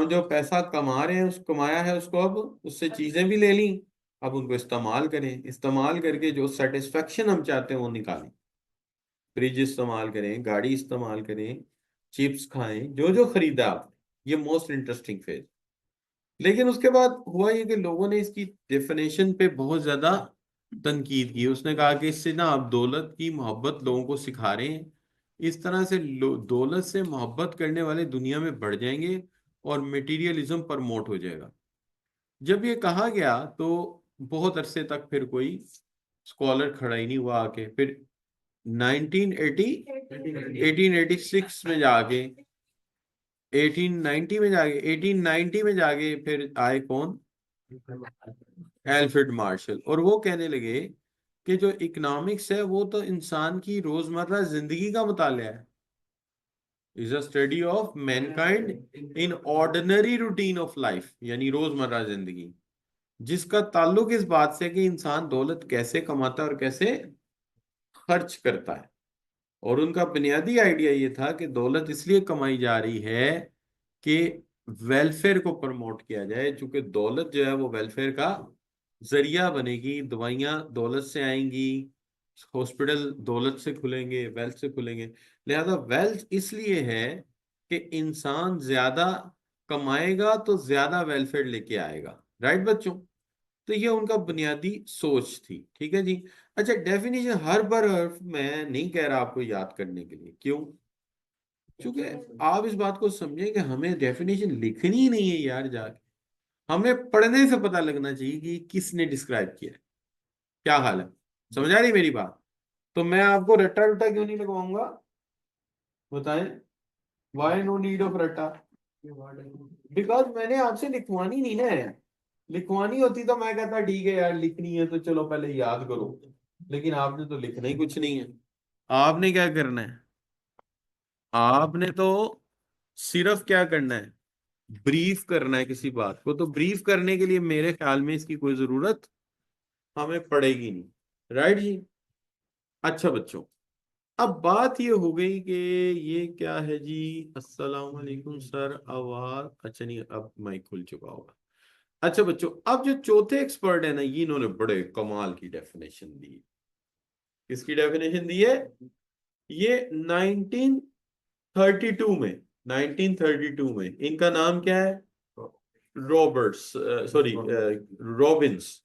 हम जो पैसा कमा रहे हैं उस कमाया है उसको अब उससे चीजें भी ले ली, अब उनको इस्तेमाल करें, इस्तेमाल करके जो सेटिस्फेक्शन हम चाहते हैं वो निकालें। फ्रिज इस्तेमाल करें, गाड़ी इस्तेमाल करें, चिप्स खाएं, जो जो खरीदा आपने, ये मोस्ट इंटरेस्टिंग फेज। लेकिन उसके बाद हुआ ये कि लोगों ने इसकी डेफिनेशन पे बहुत ज्यादा तनकीद की। उसने कहा कि इससे ना आप दौलत की मोहब्बत लोगों को सिखा रहे हैं। इस तरह से दौलत से मोहब्बत करने वाले दुनिया में बढ़ जाएंगे और मटेरियलिज्म प्रमोट हो जाएगा। जब ये कहा गया तो बहुत अरसे तक फिर कोई स्कॉलर खड़ा ही नहीं हुआ आके। फिर 1980 1886 में जाके, 1890 में जाके फिर आए कौन? Alfred Marshall. और वो कहने लगे कि जो इकोनॉमिक्स है वो तो इंसान की रोजमर्रा जिंदगी का मुताला है, is a study of Mankind in ordinary routine of life, यानी रोजमर्रा जिंदगी, जिसका ताल्लुक इस बात से कि इंसान दौलत कैसे कमाता है और कैसे खर्च करता है। और उनका बुनियादी आइडिया ये था कि दौलत इसलिए कमाई जा रही है कि वेलफेयर को प्रमोट किया जाए, चूंकि दौलत जो है वो वेलफेयर का जरिया बनेगी। दवाइयां दौलत से आएंगी, हॉस्पिटल दौलत से खुलेंगे, वेल्थ से खुलेंगे। लिहाजा वेल्थ इसलिए है कि इंसान ज्यादा कमाएगा तो ज्यादा वेलफेयर लेके आएगा। राइट बच्चों? तो ये उनका बुनियादी सोच थी। ठीक है जी। अच्छा, डेफिनेशन हर बार मैं नहीं कह रहा आपको याद करने के लिए। क्यों? क्योंकि आप इस बात को समझें कि हमें डेफिनेशन लिखनी ही नहीं है यार जाके, हमें पढ़ने से पता लगना चाहिए कि किसने डिस्क्राइब किया है। क्या हाल है? समझ आ रही मेरी बात? तो मैं आपको रट्टा रुट्टा क्यों नहीं लगवाऊंगा? बताएं। वाई नो नीड ऑफ रट्टा? बिकॉज मैंने आपसे लिखवानी नहीं ना है। लिखवानी होती तो मैं कहता ठीक है यार, लिखनी है तो चलो पहले याद करो। लेकिन आपने तो लिखना ही कुछ नहीं है। आपने क्या करना है? आपने तो सिर्फ क्या करना है? ब्रीफ करना है किसी बात को। तो ब्रीफ करने के लिए मेरे ख्याल में इसकी कोई जरूरत हमें पड़ेगी नहीं। राइट जी? अच्छा बच्चों, अब बात ये हो गई कि ये क्या है जी। अस्सलाम वालेकुम सर, आवाज अच्छा नहीं, अब माइक खुल चुका होगा। अच्छा बच्चों, अब जो चौथे एक्सपर्ट है ना, ये इन्होंने बड़े कमाल की डेफिनेशन दी है। किसकी डेफिनेशन दी है? ये 1932 में, 1932 में इनका नाम क्या है? Roberts, sorry, Robins.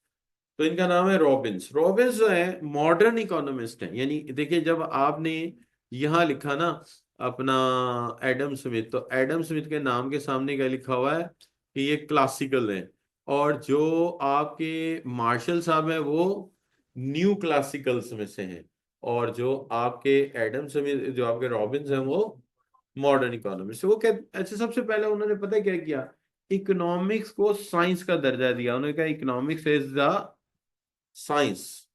तो इनका नाम है रॉबिन्स। रॉबिन्स जो है मॉडर्न इकोनॉमिस्ट है। यानी देखिए, जब आपने यहाँ लिखा ना अपना एडम स्मिथ, तो एडम स्मिथ के नाम के सामने क्या लिखा हुआ है? कि ये क्लासिकल है। और जो आपके मार्शल साहब है वो न्यू क्लासिकल्स में से हैं। और जो आपके एडम स्मिथ, जो आपके रॉबिन्स हैं, वो मॉडर्न इकोनॉमिस्ट। वो क्या, अच्छा सबसे पहले उन्होंने पता है क्या किया? इकोनॉमिक्स को साइंस का दर्जा दिया। उन्होंने कहा economics is the science.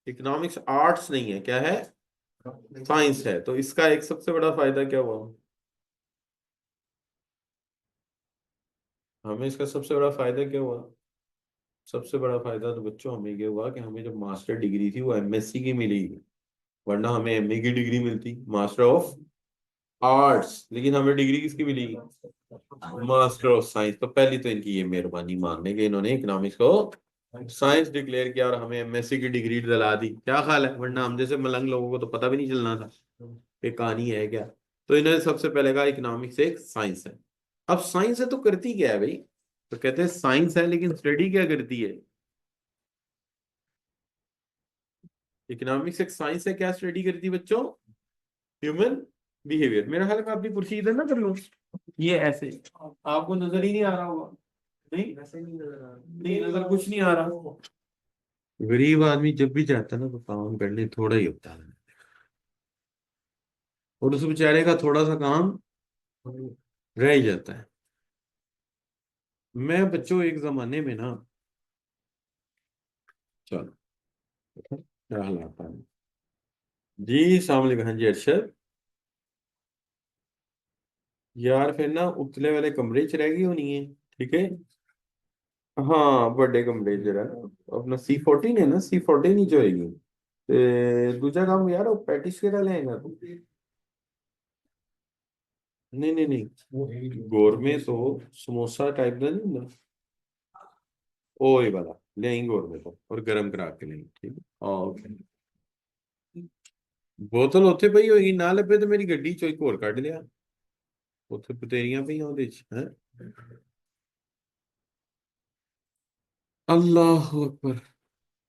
Economics arts नहीं है, क्या है? साइंस है। तो इसका एक सबसे बड़ा फायदा क्या हुआ? हमें इसका सबसे बड़ा फायदा क्या हुआ? सबसे बड़ा फायदा तो बच्चों हमें ये हुआ कि हमें जब मास्टर डिग्री थी वो एमएससी की मिली, वरना हमें एमए की डिग्री मिलती, मास्टर ऑफ आर्ट्स। लेकिन हमें डिग्री किसकी मिली? Master of science. तो पहली तो इनकी ये मेहरबानी मानने के इन्होंने इकोनॉमिक्स को साइंस डिक्लेयर किया और हमें एमएससी की डिग्री दिला दी। क्या ख्याल है? वरना हम जैसे मलंग लोगों को तो पता भी नहीं चलना था ये कहानी है क्या। तो इन्होंने सबसे पहले कहा इकोनॉमिक्स एक साइंस है। अब साइंस है तो करती क्या है भाई? तो कहते हैं साइंस है लेकिन स्टडी क्या करती है? इकोनॉमिक्स एक साइंस है, क्या स्टडी करती है बच्चों? Human behaviour. मेरा ख्याल है मैं अपनी कुर्सी इधर ना कर लूं, ये ऐसे आपको नजर ही नहीं आ रहा होगा। नहीं वैसे नहीं नजर आ रहा, नहीं नजर कुछ नहीं आ रहा। गरीब आदमी जब भी चाहता है ना तो काम करने थोड़ा ही होता है, और उस बेचारे का थोड़ा सा काम रह ही जाता है। मैं बच्चों एक जमाने में ना, चलो क्या हालात है जी। अस्सलाम वालेकुम। हाँ जी अरशद। यार फिर ना उतले वाले कमरे च रह गई होनी है। ठीक है। हाँ बड़े कमरे जरा अपना C14 है ना, C14 ही जो होएगी। ਤੇ ਦੂਜਾ ਕੰਮ ਯਾਰ ਉਹ ਪੈਟਿਸ ਕਿਹੜਾ ਲੈਣਾ ਤੂੰ? नहीं नहीं नहीं, गोरमे तो समोसा टाइप का नहीं ਹੁੰਦਾ ਉਹ ਹੀ ਵਾਲਾ ਲਿਆਈ ਗੋਰਮੇ ਤੋਂ ਔਰ ਗਰਮ ਕਰਾ ਕੇ ਲਈ ਠੀਕ ਹੈ ਓਕੇ ਬੋਤਲ ਉੱਥੇ ਪਈ ਹੋਏਗੀ ਨਾ ਲੱਭੇ ਤੇ ਮੇਰੀ ਗੱਡੀ ਚੋਂ ਇੱਕ ਹੋਰ ਕੱਢ ਲਿਆ ਉੱਥੇ ਪਤੇਰੀਆਂ ਪਈਆਂ ਉਹਦੇ ਚ ਹੈ अल्लाह अकबर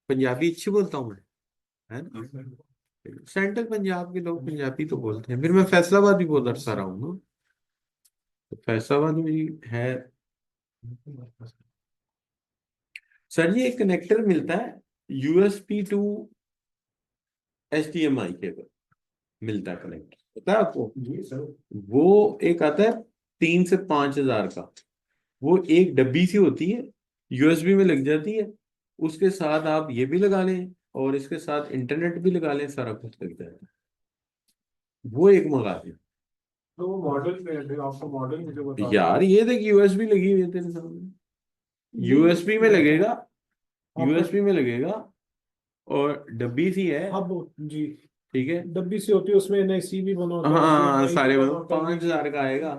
पंजाबी अच्छी बोलता हूँ मैं है ना सेंट्रल पंजाब के लोग पंजाबी तो बोलते हैं फिर मैं फैसलाबाद भी बहुत अरसा रहा हूँ ना तो फैसलाबाद में भी है सर ये एक कनेक्टर मिलता है यूएसपी टू एचडीएमआई केबल मिलता है कनेक्टर पता है आपको जी सर वो एक आता है 3 से 5 हजार का वो एक डब्बी सी होती है यूएसबी में लग जाती है उसके साथ आप ये भी लगा लें और इसके साथ इंटरनेट भी लगा लें सारा कुछ लग जाता है वो एक मंगा लें तो वो मॉडल में आपको मॉडल मुझे बता यार ये देख यूएसबी लगी हुई है तेरे सामने यूएसबी में लगेगा यूएसबी में लगेगा और डब्बी सी है अब जी ठीक है डब्बी सी होती है उसमें एनआईसी भी बना होता है हाँ VMI सारे भी बना होता है 5 हजार का आएगा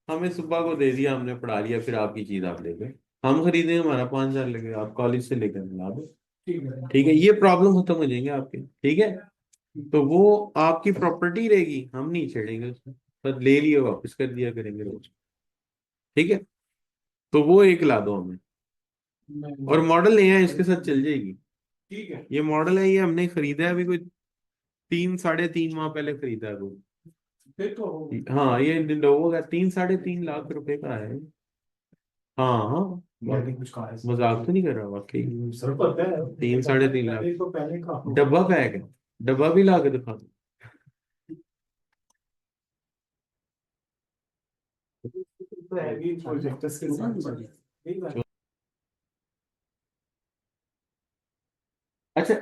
हमें सुबह को दे दिया हमने पढ़ा लिया फिर आपकी चीज आप ले गए हम खरीदेंगे हमारा 5 हजार लगेगा आप कॉलेज से लेकर ला दो ठीक है ये प्रॉब्लम खत्म हो जाएंगे आपके ठीक है तो वो आपकी प्रॉपर्टी रहेगी हम नहीं छेड़ेंगे उसमें बस ले लिए वापस कर दिया करेंगे रोज ठीक है तो वो एक ला दो हमें और मॉडल नहीं है इसके साथ चल जाएगी ठीक है ये मॉडल है ये हमने खरीदा है अभी कोई 3 साढ़े 3 माह पहले खरीदा है वो फिर तो हो हाँ ये लिनोवो का 3 साढ़े 3 लाख रुपए का है हाँ हाँ मैंने कुछ कहा है सर। मजाक तो नहीं कर रहा वाकई सर पता है 3 साढ़े 3 लाख मैंने तो पहले कहा डब्बा पैक है डब्बा भी ला के दिखा दो तो है भी प्रोजेक्टर्स के साथ ठीक है अच्छा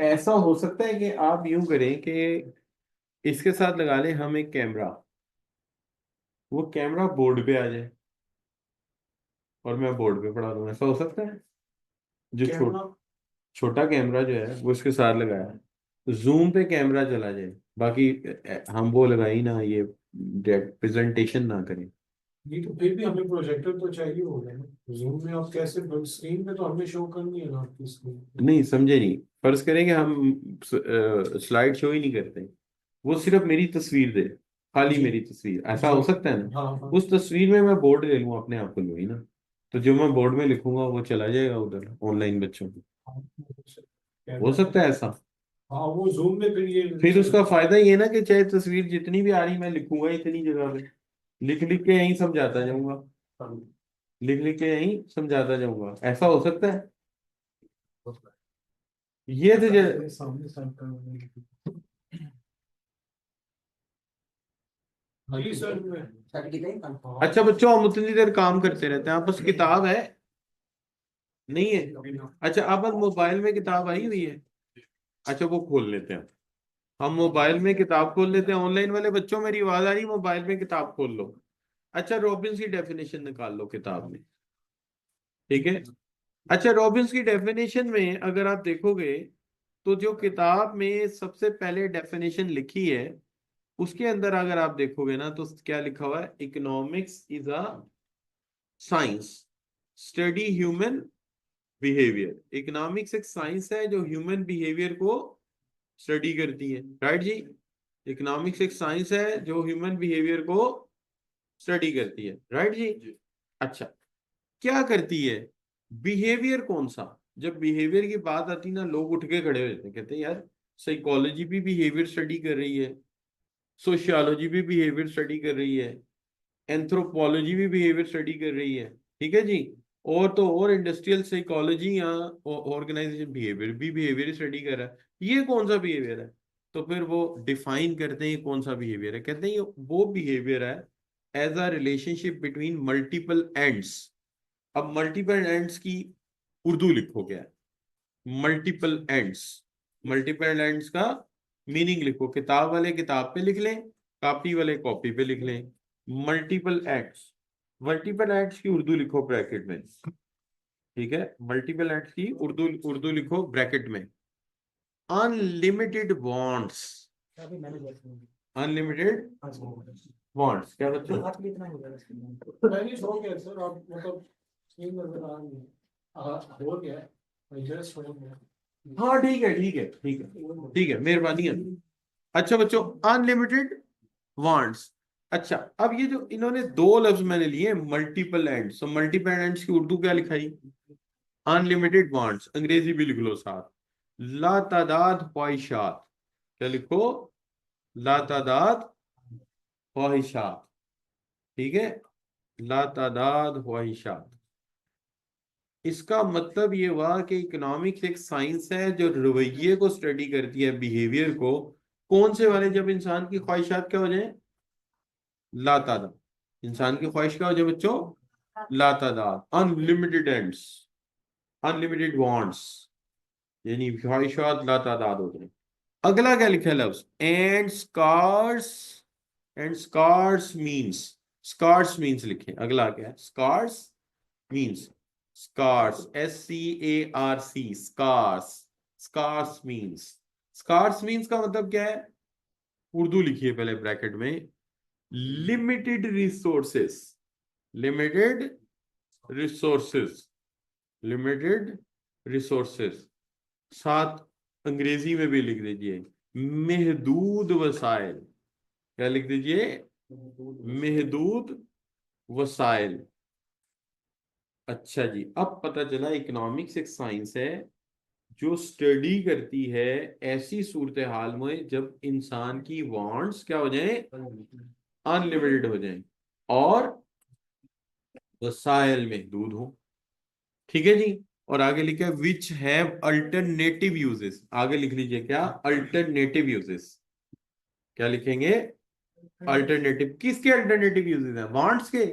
ऐसा हो सकता है कि आप यूं करें कि इसके साथ लगा लें हम एक कैमरा वो कैमरा बोर्ड पे आ जाए और मैं बोर्ड पे पढ़ा दूं ऐसा हो सकता है जो छोटा कैमरा जो है वो इसके साथ लगाया है जूम पे कैमरा चला जाए बाकी हम वो लगाई ना ये प्रेजेंटेशन ना करें ये तो फिर भी हमें प्रोजेक्टर तो चाहिए होगा ना जूम में आप कैसे स्क्रीन पे तो हमें शो करनी है ना आपकी स्क्रीन नहीं समझे नहीं फर्ज करें कि हम स्लाइड शो ही नहीं करते वो सिर्फ मेरी तस्वीर दे खाली मेरी तस्वीर ऐसा हो सकता है ना हाँ हाँ उस तस्वीर में मैं बोर्ड ले लूँ अपने आप को लूँ ही ना तो जो मैं बोर्ड में लिखूंगा वो चला जाएगा उधर ऑनलाइन बच्चों को हो सकता है ऐसा हाँ वो जूम में फिर ये फिर उसका फायदा ये है ना कि चाहे तस्वीर जितनी भी आ रही मैं लिखूंगा इतनी जगह पे लिख लिख के यहीं समझाता जाऊंगा लिख लिख के यहीं समझाता जाऊंगा ऐसा हो सकता है ये तो सामने जी सर अच्छा बच्चों हम उतनी देर काम करते रहते हैं आप बस किताब है नहीं है अच्छा आप बस मोबाइल में किताब आई हुई है अच्छा वो खोल लेते हैं हम मोबाइल में किताब खोल लेते हैं ऑनलाइन वाले बच्चों मेरी आवाज आ रही मोबाइल में किताब खोल लो अच्छा रॉबिन्स की डेफिनेशन निकाल लो किताब में ठीक है अच्छा रॉबिन्स की डेफिनेशन में अगर आप देखोगे तो जो किताब में सबसे पहले डेफिनेशन लिखी है उसके अंदर अगर आप देखोगे ना तो क्या लिखा हुआ है economics is a science study human behaviour economics एक साइंस है जो ह्यूमन बिहेवियर को स्टडी करती है राइट जी इकोनॉमिक्स एक साइंस है जो ह्यूमन बिहेवियर को स्टडी करती है राइट जी अच्छा क्या करती है बिहेवियर कौन सा जब बिहेवियर की बात आती ना लोग उठ के खड़े हो जाते हैं कहते हैं यार साइकोलॉजी भी बिहेवियर स्टडी कर रही है सोशियोलॉजी भी बिहेवियर स्टडी कर रही है एंथ्रोपोलॉजी भी बिहेवियर स्टडी कर रही है ठीक है जी और तो और इंडस्ट्रियल साइकोलॉजी या ऑर्गेनाइजेशन बिहेवियर स्टडी कर रहा है ये कौन सा बिहेवियर है तो फिर वो डिफाइन करते हैं कौन सा बिहेवियर है कहते हैं ये वो बिहेवियर है as a relationship between multiple ends अब मल्टीपल एंड्स की उर्दू लिखो क्या मल्टीपल एंड्स मल्टीपल एंड्स का मीनिंग लिखो किताब वाले किताब पे लिख लें कॉपी वाले कॉपी पे लिख लें मल्टीपल एंड्स की उर्दू लिखो ब्रैकेट में ठीक है मल्टीपल एंड्स की उर्दू उर्दू लिखो ब्रैकेट में अनलिमिटेड बॉन्ड्स अनलिमिटेड वांट्स क्या बच्चों? मैंने हो गया सर, आप मतलब स्क्रीन नजर आ रही है, हो गया एडजस्ट हो गया। हाँ ठीक है ठीक है ठीक है ठीक है, मेहरबानी है। अच्छा बच्चों, अनलिमिटेड वांट्स। अच्छा, अब ये जो इन्होंने दो लफ्ज मैंने लिए मल्टीपल एंड्स, तो मल्टीपल एंड्स की उर्दू क्या लिखाई? अनलिमिटेड वांट्स, अंग्रेजी भी लिख लो साथ। ला तादाद ख्वाहिशात, क्या लिखो? ला तादाद ख्वाहिशात। ठीक है, ला तादाद ख्वाहिशात। इसका मतलब ये हुआ कि इकोनॉमिक्स एक साइंस है जो रवैये को स्टडी करती है, बिहेवियर को। कौन से वाले? जब इंसान की ख्वाहिशात क्या हो जाए? ला तादाद। इंसान की ख्वाहिश क्या हो जाए बच्चों? ला तादाद, अनलिमिटेड एंड्स, अनलिमिटेड वांट्स, यानी ख्वाहिशात ला तादाद हो जाए। अगला क्या लिखा है लफ्ज? And scarce. And scarce means, scarce means लिखे। अगला क्या है? Scarce means, scarce, SCARC, scarce. Scarce means, scarce means का मतलब क्या है? उर्दू लिखिए पहले ब्रैकेट में, limited resources. Limited resources, limited resources. साथ अंग्रेजी में भी लिख दीजिए, महदूद वसाइल। क्या लिख दीजिए? महदूद वसाइल। अच्छा जी, अब पता चला इकोनॉमिक्स एक साइंस है जो स्टडी करती है ऐसी सूरत हाल में जब इंसान की वांट्स क्या हो जाएं? अनलिमिटेड हो जाएं, और वसाइल महदूद हो। ठीक है जी। और आगे लिखा है विच हैव अल्टरनेटिव यूजेस। आगे लिख लीजिए क्या? Alternative uses. क्या लिखेंगे? अल्टरनेटिव। किसके अल्टरनेटिव यूजेस हैं? वांट्स के?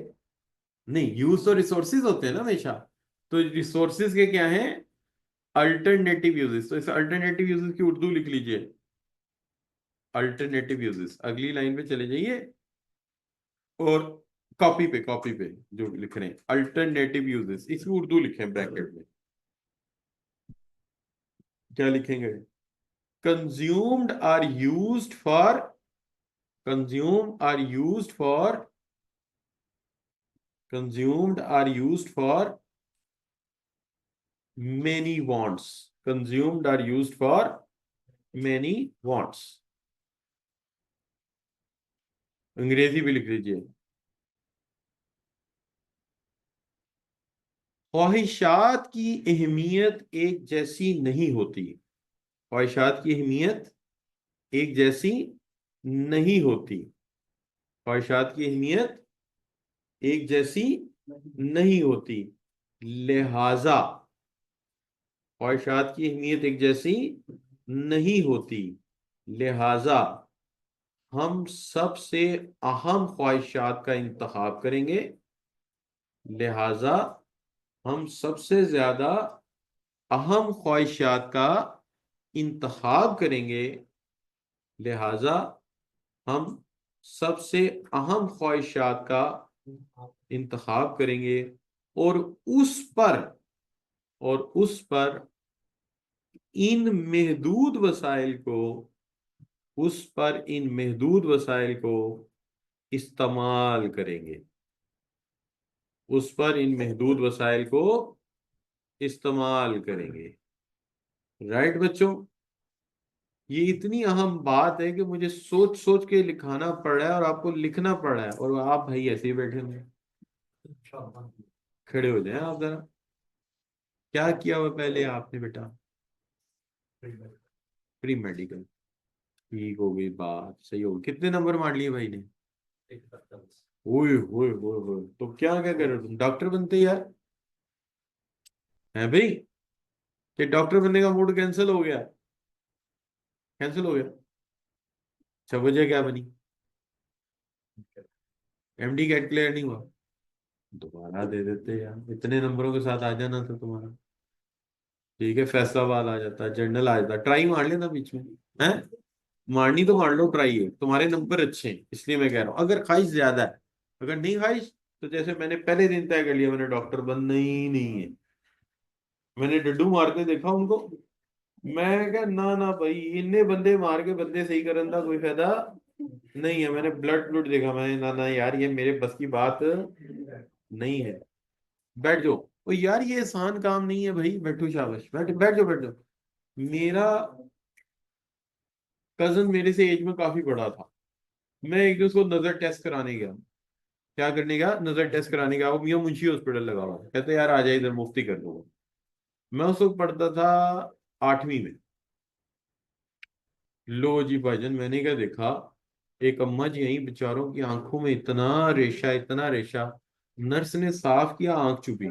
नहीं, यूज तो रिसोर्सेज होते हैं ना हमेशा। तो रिसोर्सेज के क्या हैं? Alternative uses. तो इस अल्टरनेटिव यूजेस की उर्दू लिख लीजिए, अल्टरनेटिव यूजेस। अगली लाइन पे चले जाइए और कॉपी पे जो लिख रहे हैं अल्टरनेटिव यूजेस, इसकी उर्दू लिखें ब्रैकेट में। क्या लिखेंगे? Consumed are used for, consumed are used for, consumed are used for many wants, consumed are used for many wants। अंग्रेजी भी लिख लीजिए। ख्वाहिशात की अहमियत एक जैसी नहीं होती। ख्वाहिशात की अहमियत एक जैसी नहीं होती। ख्वाहिशात की अहमियत एक जैसी नहीं होती, लिहाजा ख्वाहिशात की अहमियत एक जैसी नहीं होती, लिहाजा हम सबसे अहम ख्वाहिशात का इंतखाब करेंगे। लिहाजा हम सबसे ज्यादा अहम ख्वाहिशात का इंतखाब करेंगे। लिहाजा हम सबसे अहम ख्वाहिशात का इंतखाब करेंगे, और उस पर, और उस पर इन महदूद वसाइल को, उस पर इन महदूद वसाइल को इस्तेमाल करेंगे। उस पर इन महदूद वसाइल को इस्तेमाल करेंगे। राइट बच्चों, ये इतनी अहम बात है कि मुझे सोच सोच के लिखाना पड़ रहा है और आपको लिखना पड़ रहा है, और आप भाई ऐसे ही बैठे हुए हैं। खड़े हो जाए आप जरा। क्या किया हुआ पहले आपने बेटा? Pre medical. ठीक हो गई बात, सही हो गई। कितने नंबर मार लिए भाई ने? ओए होए होए होए, तो क्या क्या कर रहे हो तुम? डॉक्टर बनते यार हैं भाई? कि डॉक्टर बनने का मूड कैंसिल हो गया? कैंसिल हो गया? अच्छा, वजह क्या बनी? MD कैट क्लियर नहीं हुआ? दोबारा दे देते यार, इतने नंबरों के साथ आ जाना था तुम्हारा। ठीक है, फैसलाबाद आ जाता, जनरल आ जाता, ट्राई मार लेना बीच में। है, मारनी तो मार लो ट्राई है, तुम्हारे नंबर अच्छे हैं इसलिए मैं कह रहा हूँ। अगर ख्वाहिश ज्यादा है, अगर नहीं ख्वाहिश, तो जैसे मैंने पहले दिन तय कर लिया, मैंने डॉक्टर बनना ही नहीं है। मैंने डड्डू मारते देखा उनको, मैं क्या, ना ना भाई, इन्ने बंदे मार के बंदे सही करने का कोई फायदा नहीं है, मैंने ब्लड देखा, मैंने ना ना यार ये मेरे बस की बात नहीं है। बैठ जाओ। ओ यार ये आसान काम नहीं है भाई, बैठो शाबाश, बैठ बैठ जाओ, बैठ जाओ। मेरा कजन मेरे से एज में काफी बड़ा था। मैं एक दिन उसको नजर टेस्ट कराने गया। क्या करने गया? नजर टेस्ट कराने गया। वो मियां मुंशी हॉस्पिटल लगा हुआ है। कहते यार आ जाए इधर, मुफ्ती कर दूंगा। मैं उस वक्त पढ़ता था 8वीं में। लो जी भाईजान, मैंने क्या देखा, एक अम्मा जी आई, बेचारों की आंखों में इतना रेशा, इतना रेशा। नर्स ने साफ किया, आंख चुपी।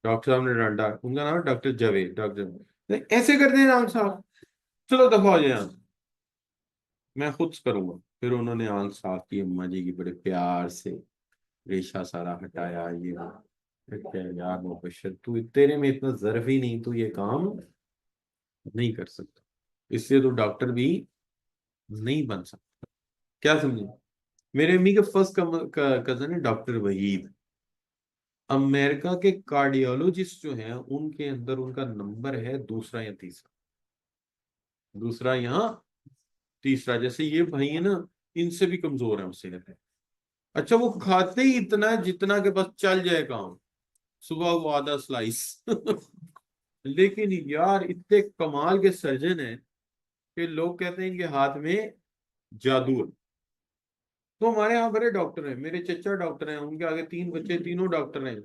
डॉक्टर साहब ने डांटा, उनका नाम है डॉक्टर जावेद, डॉक्टर जावेद। ऐसे करते हैं आंख साफ? चलो दफा हो जाए यहाँ से। मैं खुद करूंगा। फिर उन्होंने आंख साफ की अम्मा जी की, बड़े प्यार से रेशा सारा हटाया, ये वो। फिर क्या यार मुबशर, तू तेरे में इतना जर्फ ही नहीं, तू ये काम नहीं कर सकता, इसलिए तो डॉक्टर भी नहीं बन सकता। क्या समझे? मेरे अम्मी के फर्स्ट कजन है डॉक्टर वहीद। अमेरिका के कार्डियोलॉजिस्ट जो हैं उनके अंदर उनका नंबर है दूसरा या तीसरा। दूसरा या तीसरा। जैसे ये भाई है ना, इनसे भी कमजोर है मुझसे कहते हैं। अच्छा वो खाते ही इतना है जितना के बस चल जाए काम। सुबह वो आधा स्लाइस लेकिन यार इतने कमाल के सर्जन हैं कि लोग कहते हैं इनके हाथ में जादू है। तो हमारे यहाँ बड़े डॉक्टर हैं, मेरे चचा डॉक्टर हैं, उनके आगे 3 बच्चे, तीनों डॉक्टर हैं।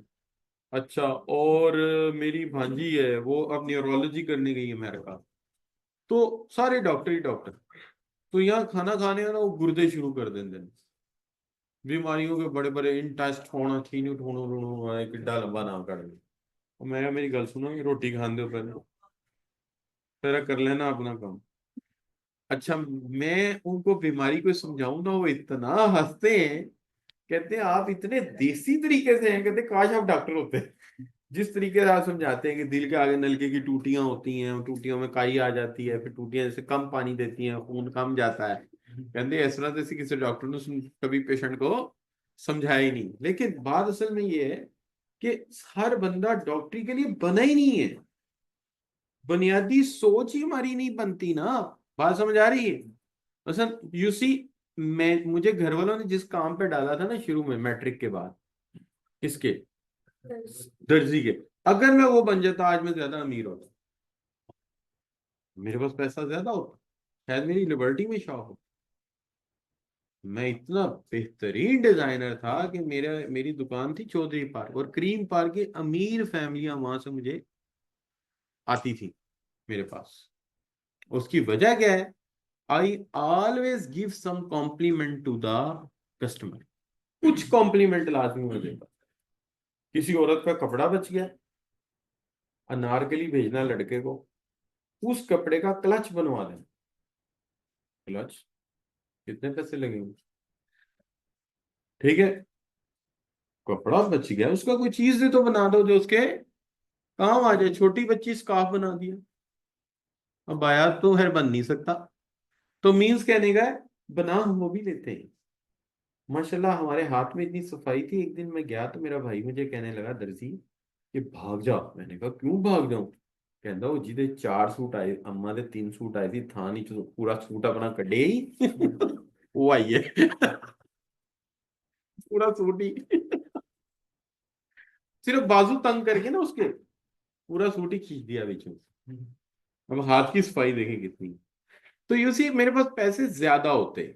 अच्छा, और मेरी भांजी है, वो अब न्यूरोलॉजी करने गई है अमेरिका। तो सारे डॉक्टर ही डॉक्टर। तो यहाँ खाना खाने का ना वो गुर्दे शुरू कर देते हैं, बीमारियों के बड़े बड़े इंटेस्ट होना चीनी ठोनो रोनो, एक किड्डा लंबा नाम कर दे। और मैं मेरी गल सुनो, ये रोटी खान दो पहले, फिर कर लेना अपना काम। अच्छा, मैं उनको बीमारी को समझाऊं ना, वो इतना हंसते हैं। कहते हैं आप इतने देसी तरीके से हैं, कहते काश आप डॉक्टर होते। जिस तरीके से आप समझाते हैं कि दिल के आगे नलके की टूटियां होती हैं, उन टूटियों में काई आ जाती है, फिर टूटियां जैसे कम पानी देती हैं, खून कम जाता है। कहते इस तरह से किसी डॉक्टर ने कभी पेशेंट को समझाया ही नहीं। लेकिन बात असल में ये है कि हर बंदा डॉक्टरी के लिए बना ही नहीं है। बुनियादी सोच ही हमारी नहीं बनती ना। बात समझ आ रही है? असल यू सी, मैं मुझे घर वालों ने जिस काम पे डाला था ना शुरू में मैट्रिक के बाद, इसके दर्जी के, अगर मैं वो बन जाता आज मैं ज्यादा अमीर होता, मेरे पास पैसा ज्यादा होता, शायद मेरी लिबर्टी में शौक हो। मैं इतना बेहतरीन डिजाइनर था कि मेरी दुकान थी चौधरी पार्क, और क्रीम पार्क की अमीर फैमिलियां वहां से मुझे आती थी मेरे पास। उसकी वजह क्या है? I always give some compliment to the customer. कुछ कॉम्प्लीमेंट लाजमी मुझे देता। किसी औरत का कपड़ा बच गया, अनारकली भेजना लड़के को, उस कपड़े का क्लच बनवा देना। क्लच कितने पैसे लगेंगे? ठीक है, कपड़ा बच गया, उसका कोई चीज दे तो बना दो जो उसके काम आ जाए। छोटी बच्ची स्कार्फ बना दिया, अब बाया तो खैर बन नहीं सकता। तो मीन्स कहने का है, बना हम वो भी लेते हैं। माशाल्लाह हमारे हाथ में इतनी सफाई थी। एक दिन मैं गया तो मेरा भाई मुझे कहने लगा, दर्जी कि भाग जा। मैंने कहा क्यों भाग जाऊं? कहता वो जिदे 4 सूट आए, अम्मा दे 3 सूट आए थी, था नहीं तो पूरा सूट अपना कड्डे ही वो आई है पूरा सूट ही सिर्फ बाजू तंग करके ना उसके, पूरा सूट ही खींच दिया बीचों से। अब हाथ की सफाई देखें कितनी। तो यू सी मेरे पास पैसे ज्यादा होते,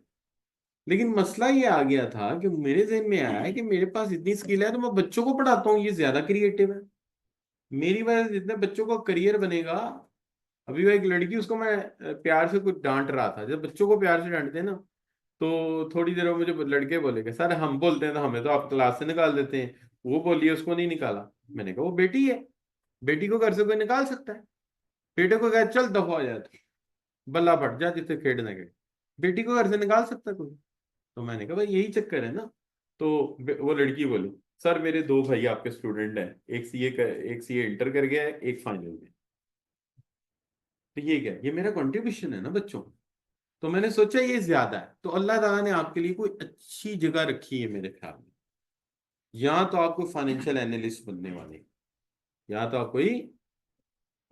लेकिन मसला ये आ गया था कि मेरे जहन में आया है कि मेरे पास इतनी स्किल है तो मैं बच्चों को पढ़ाता हूँ, ये ज्यादा क्रिएटिव है। मेरी वजह से जितने बच्चों का करियर बनेगा। अभी वो एक लड़की, उसको मैं प्यार से कुछ डांट रहा था। जब बच्चों को प्यार से डांटते हैं ना, तो थोड़ी देर में मुझे लड़के बोलेगे, सर हम बोलते हैं तो हमें तो आप क्लास से निकाल देते हैं, वो बोलिए उसको नहीं निकाला। मैंने कहा वो बेटी है, बेटी को घर से कोई निकाल सकता है? बेटे को कहा चल दफा हो जाता, बल्ला फट जा जिससे खेड़ने के। बेटी को घर से निकाल सकता है कोई? तो मैंने कहा भाई यही चक्कर है ना। तो वो लड़की बोली, सर मेरे 2 भाई आपके स्टूडेंट हैं, एक सीए इंटर कर गया है, एक फाइनल में। तो ये क्या है? ये मेरा कंट्रीब्यूशन है ना बच्चों। तो मैंने सोचा ये ज्यादा है, तो अल्लाह ताला ने आपके लिए कोई अच्छी जगह रखी है मेरे ख्याल में। यहाँ तो आप कोई फाइनेंशियल एनालिस्ट बनने वाले, यहाँ तो आप कोई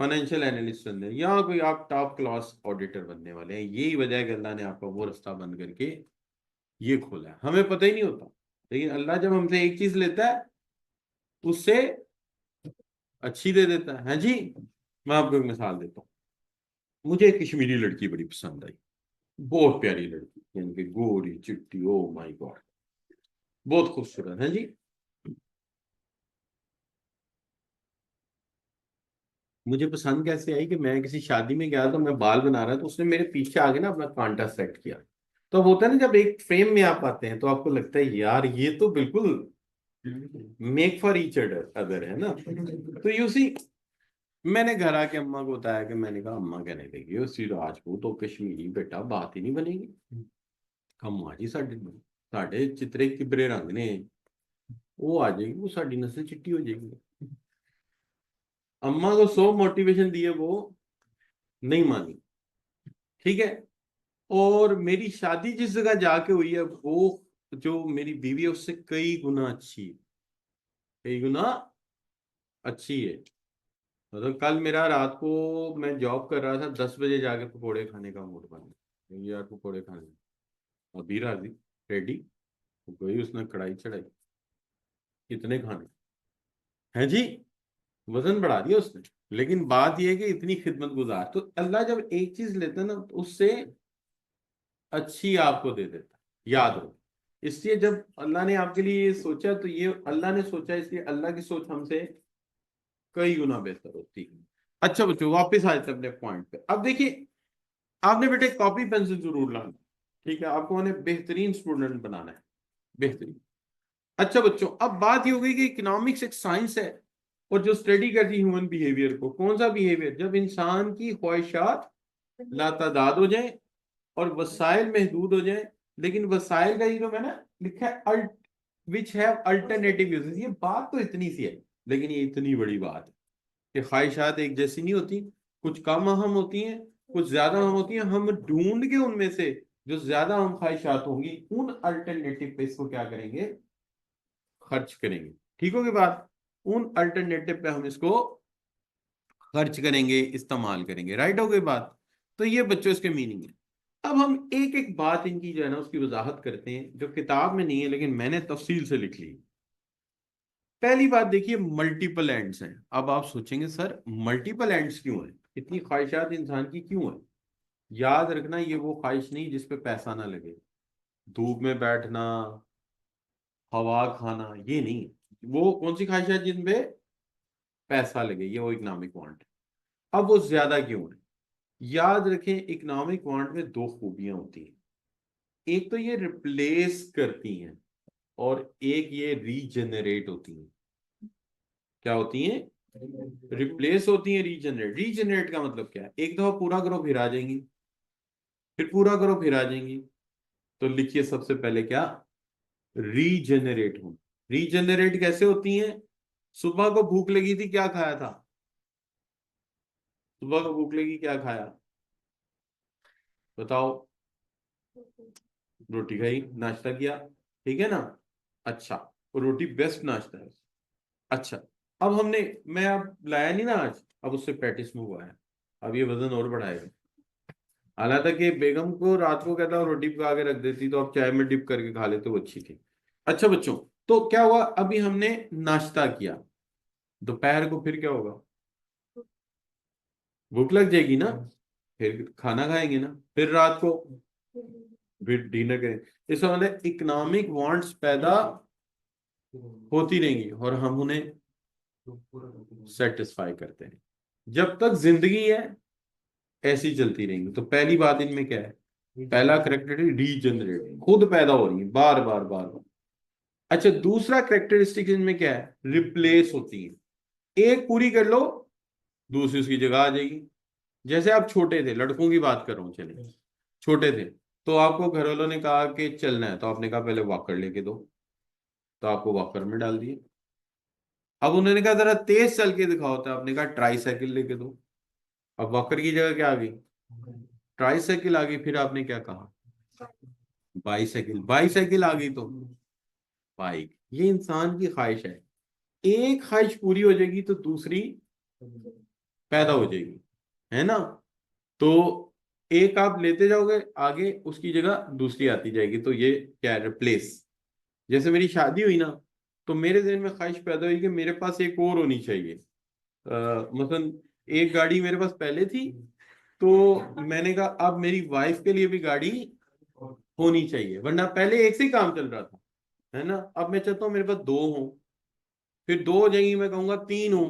फाइनेंशियल एनालिस्ट बनने हैं, या कोई आप टॉप क्लास ऑडिटर बनने वाले हैं। यही वजह है कि अल्लाह ने आपका वो रास्ता बंद करके ये खोला है। हमें पता ही नहीं होता, लेकिन अल्लाह जब हमसे एक चीज लेता है उससे अच्छी दे देता है जी। मैं आपको एक मिसाल देता हूँ। मुझे एक कश्मीरी लड़की बड़ी पसंद आई, बहुत प्यारी लड़की, यानी कि गोरी चिट्टी, ओ माय गॉड, बहुत खूबसूरत है जी। मुझे पसंद कैसे आई कि मैं किसी शादी में गया तो मैं बाल बना रहा था, तो उसने मेरे पीछे आके ना अपना कांटा सेट किया। तो अब होता है ना, जब एक फ्रेम में आप आते हैं तो आपको लगता है यार ये तो बिल्कुल make for each other other है ना। तो यू सी, मैंने घर आके अम्मा को बताया कि मैंने कहा, अम्मा कहने लगी उसी राजपूत तो कश्मीरी बेटा बात ही नहीं बनेगी। अम्मा जी साढ़े चित्रे किबरे रंग ने, वो आ जाएगी, वो साड़ी नस्ल चिट्टी हो जाएगी। अम्मा को 100 मोटिवेशन दिए, वो नहीं मानी। ठीक है। और मेरी शादी जिस जगह जाके हुई है, वो जो मेरी बीवी है उससे कई गुना अच्छी है, कई गुना अच्छी है। मतलब कल मेरा रात को मैं जॉब कर रहा था, 10 बजे जाके पकोड़े खाने का मूड बना, यार पकोड़े खाने, अभी राजी रेडी हो गई, उसने कढ़ाई चढ़ाई, कितने खाने हैं जी, वजन बढ़ा दिया उसने। लेकिन बात यह है कि इतनी खिदमत गुजार, तो अल्लाह जब एक चीज लेता है ना तो उससे अच्छी आपको दे देता है, याद रहो। इसलिए जब अल्लाह ने आपके लिए ये सोचा, तो ये अल्लाह ने सोचा, इसलिए अल्लाह की सोच हमसे कई गुना बेहतर होती है। अच्छा बच्चों, वापस आए थे अपने पॉइंट पे। अब देखिए, आपने बेटे कॉपी पेंसिल जरूर लाना, ठीक है, आपको उन्हें बेहतरीन स्टूडेंट बनाना है, बेहतरीन। अच्छा बच्चों, अब बात ये हो गई कि इकोनॉमिक्स एक साइंस है, और जो स्टडी करती है ह्यूमन बिहेवियर को। कौन सा बिहेवियर? जब इंसान की ख्वाहिशात लातादाद हो जाए और वसाइल महदूद हो जाए, लेकिन वसाइल का ये जो मैंने लिखा है alt, which have alternative uses, ये बात तो इतनी सी है, लेकिन ये इतनी बड़ी बात है कि ख्वाहिशात एक जैसी नहीं होती, कुछ कम अहम होती हैं, कुछ ज्यादा अहम होती हैं। हम ढूंढ के उनमें से जो ज्यादा अहम ख्वाहिशात होंगी, उन अल्टरनेटिव पे इसको क्या करेंगे, खर्च करेंगे। ठीक होगी बात? उन अल्टरनेटिव पे हम इसको खर्च करेंगे, इस्तेमाल करेंगे। राइट हो गई बात? तो ये बच्चों इसके मीनिंग है। अब हम एक एक बात इनकी जो है ना उसकी वजाहत करते हैं, जो किताब में नहीं है लेकिन मैंने तफसील से लिख ली। पहली बात देखिए, मल्टीपल एंड्स हैं। अब आप सोचेंगे सर मल्टीपल एंड्स क्यों है, इतनी ख्वाहिशात इंसान की क्यों है? याद रखना, ये वो ख्वाहिश नहीं जिसपे पैसा ना लगे, धूप में बैठना, हवा खाना, ये नहीं। वो कौन सी ख्वाहिश है जिनपे पैसा लगे, ये वो इकोनॉमिक वांट है। अब वो ज्यादा क्यों है? याद रखें, इकोनॉमिक वांट में दो खूबियां होती हैं। एक तो ये रिप्लेस करती हैं, और एक ये रीजनरेट होती हैं। क्या होती हैं? रिप्लेस होती है, रीजनरेट। रीजनरेट का मतलब क्या है? एक दफा पूरा करो फिर आ जाएंगी, फिर पूरा करो फिर आ जाएंगी। तो लिखिए सबसे पहले क्या, रीजनरेट हो। रीजनरेट कैसे होती है? सुबह को भूख लगी थी, क्या खाया था? सुबह को भूख लगी, क्या खाया? बताओ। रोटी खाई, नाश्ता किया, ठीक है ना? अच्छा, वो रोटी बेस्ट नाश्ता है। अच्छा, अब हमने, मैं अब लाया नहीं ना आज, अब उससे पैटिस मंगवाया, अब ये वजन और बढ़ाएगा। हालांकि बेगम को रात को कहता हूँ रोटी पका के रख देती, तो आप चाय में डिप करके खा लेते, वो अच्छी थी। अच्छा बच्चों, तो क्या हुआ, अभी हमने नाश्ता किया, दोपहर को फिर क्या होगा? भूख लग जाएगी ना, फिर खाना खाएंगे ना, फिर रात को फिर डिनर करेंगे। इसका मतलब इकोनॉमिक वांट्स पैदा होती रहेंगी और हम उन्हें सेटिस्फाई करते हैं। जब तक जिंदगी है ऐसी चलती रहेंगी। तो पहली बात इनमें क्या है? पहला करेक्टरिस्टिक रीजनरेट, खुद पैदा हो रही है बार बार बार बार। अच्छा, दूसरा करेक्टरिस्टिक इनमें क्या है? रिप्लेस होती है। एक पूरी कर लो, दूसरी उसकी जगह आ जाएगी। जैसे आप छोटे थे, लड़कों की बात कर रहा हूँ, चलिए छोटे थे, तो आपको घर वालों ने कहा कि चलना है, तो आपने कहा पहले वॉकर लेके दो, तो आपको वॉकर में डाल दिए। अब उन्होंने कहा जरा तेज चल के दिखाओ, तो आपने कहा ट्राई साइकिल लेके दो। अब वॉकर की जगह क्या आ गई? ट्राई साइकिल आ गई। फिर आपने क्या कहा? बाईसाइकिल। बाईसाइकिल आ गई तो बाइक। ये इंसान की ख्वाहिश है, एक ख्वाहिश पूरी हो जाएगी तो दूसरी पैदा हो जाएगी, है ना। तो एक आप लेते जाओगे आगे, उसकी जगह दूसरी आती जाएगी, तो ये क्या है, रिप्लेस। जैसे मेरी शादी हुई ना, तो मेरे दिल में ख्वाहिश पैदा हुई कि मेरे पास एक और होनी चाहिए। मसलन एक गाड़ी मेरे पास पहले थी, तो मैंने कहा अब मेरी वाइफ के लिए भी गाड़ी होनी चाहिए, वरना पहले एक से ही काम चल रहा था, है ना। अब मैं चाहता हूँ मेरे पास दो हो, फिर दो हो जाएंगी, मैं कहूंगा तीन हो।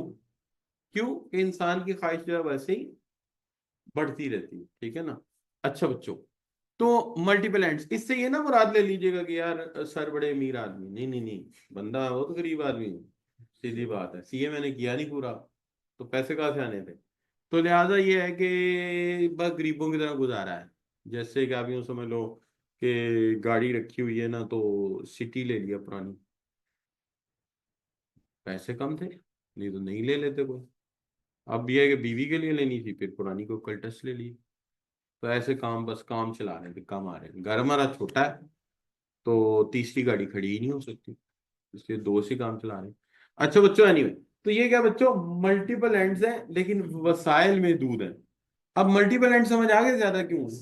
क्यों? कि इंसान की ख्वाहिश जो है वैसे ही बढ़ती रहती है, ठीक है ना। अच्छा बच्चों, तो मल्टीपल एंड्स, इससे ये ना मुराद ले लीजिएगा कि यार सर बड़े अमीर आदमी, नहीं नहीं नहीं, बंदा वो तो गरीब आदमी है। सीधी बात है, सीए मैंने किया नहीं पूरा, तो पैसे कहाँ से आने थे। तो लिहाजा ये है कि बस गरीबों की तरह गुजारा है। जैसे कि आप यूं समझ लो कि गाड़ी रखी हुई है ना, तो सिटी ले लिया पुरानी, पैसे कम थे, नहीं तो नहीं ले लेते कोई। अब ये है कि बीवी के लिए लेनी थी, फिर पुरानी को कल्टस ले ली। तो ऐसे काम, बस काम चला रहे थे, कम आ रहे हैं। घर हमारा छोटा है, तो तीसरी गाड़ी खड़ी ही नहीं हो सकती, इसलिए दो से काम चला रहे हैं। अच्छा बच्चों, एनीवे, तो ये क्या बच्चों, मल्टीपल एंड्स हैं लेकिन वसाइल में दूध है। अब मल्टीपल एंड समझ आ गए ज्यादा क्यों है,